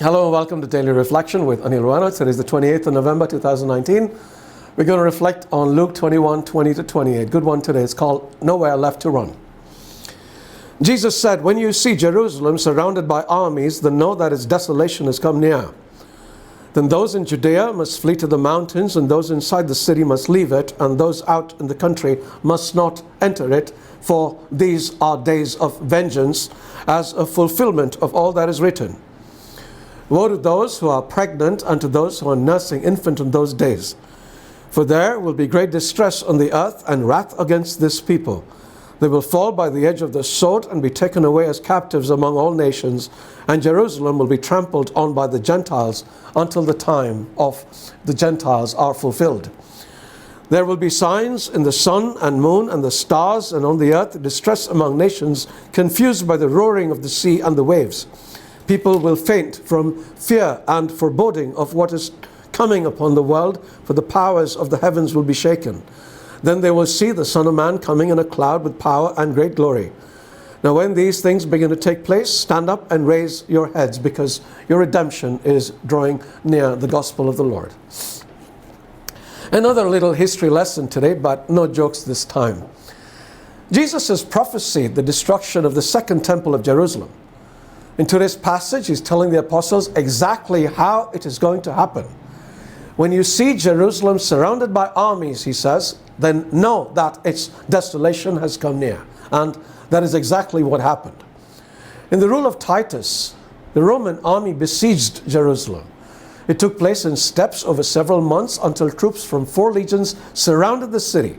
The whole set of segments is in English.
Hello and welcome to Daily Reflection with Aneel Aranha. Today is the 28th of November 2019. We're going to reflect on Luke 21:20-28. Good one today. It's called Nowhere Left to Run. Jesus said, "When you see Jerusalem surrounded by armies, then know that its desolation has come near. Then those in Judea must flee to the mountains, and those inside the city must leave it, and those out in the country must not enter it, for these are days of vengeance, as a fulfillment of all that is written. Woe to those who are pregnant and to those who are nursing infant in those days. For there will be great distress on the earth and wrath against this people. They will fall by the edge of the sword and be taken away as captives among all nations, and Jerusalem will be trampled on by the Gentiles until the time of the Gentiles are fulfilled. There will be signs in the sun and moon and the stars, and on the earth distress among nations, confused by the roaring of the sea and the waves. People will faint from fear and foreboding of what is coming upon the world, for the powers of the heavens will be shaken. Then they will see the Son of Man coming in a cloud with power and great glory. Now when these things begin to take place, stand up and raise your heads, because your redemption is drawing near, the gospel of the Lord." Another little history lesson today, but no jokes this time. Jesus has prophesied the destruction of the second temple of Jerusalem. In today's passage, he's telling the apostles exactly how it is going to happen. When you see Jerusalem surrounded by armies, he says, then know that its desolation has come near. And that is exactly what happened. In the rule of Titus, the Roman army besieged Jerusalem. It took place in steps over several months until troops from 4 legions surrounded the city.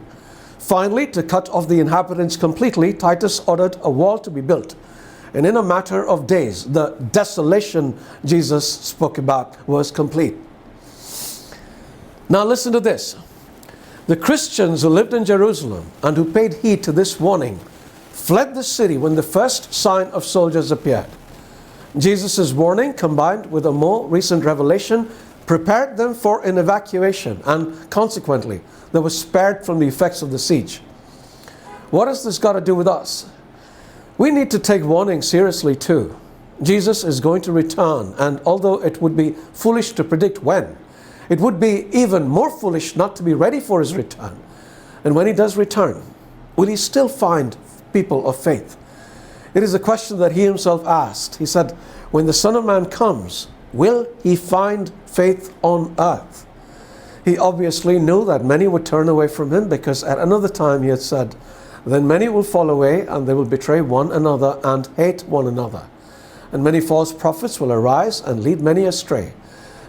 Finally, to cut off the inhabitants completely, Titus ordered a wall to be built. And in a matter of days, the desolation Jesus spoke about was complete. Now listen to this. The Christians who lived in Jerusalem and who paid heed to this warning fled the city when the first sign of soldiers appeared. Jesus' warning, combined with a more recent revelation, prepared them for an evacuation, and consequently, they were spared from the effects of the siege. What has this got to do with us? We need to take warning seriously too. Jesus is going to return, and although it would be foolish to predict when, it would be even more foolish not to be ready for his return. And when he does return, will he still find people of faith? It is a question that he himself asked. He said, when the Son of Man comes, will he find faith on earth? He obviously knew that many would turn away from him, because at another time he had said, then many will fall away, and they will betray one another and hate one another. And many false prophets will arise and lead many astray.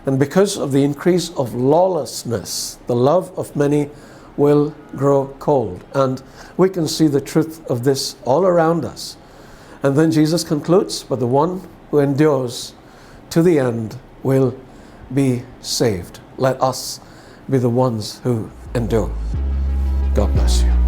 And because of the increase of lawlessness, the love of many will grow cold. And we can see the truth of this all around us. And then Jesus concludes, but the one who endures to the end will be saved. Let us be the ones who endure. God bless you.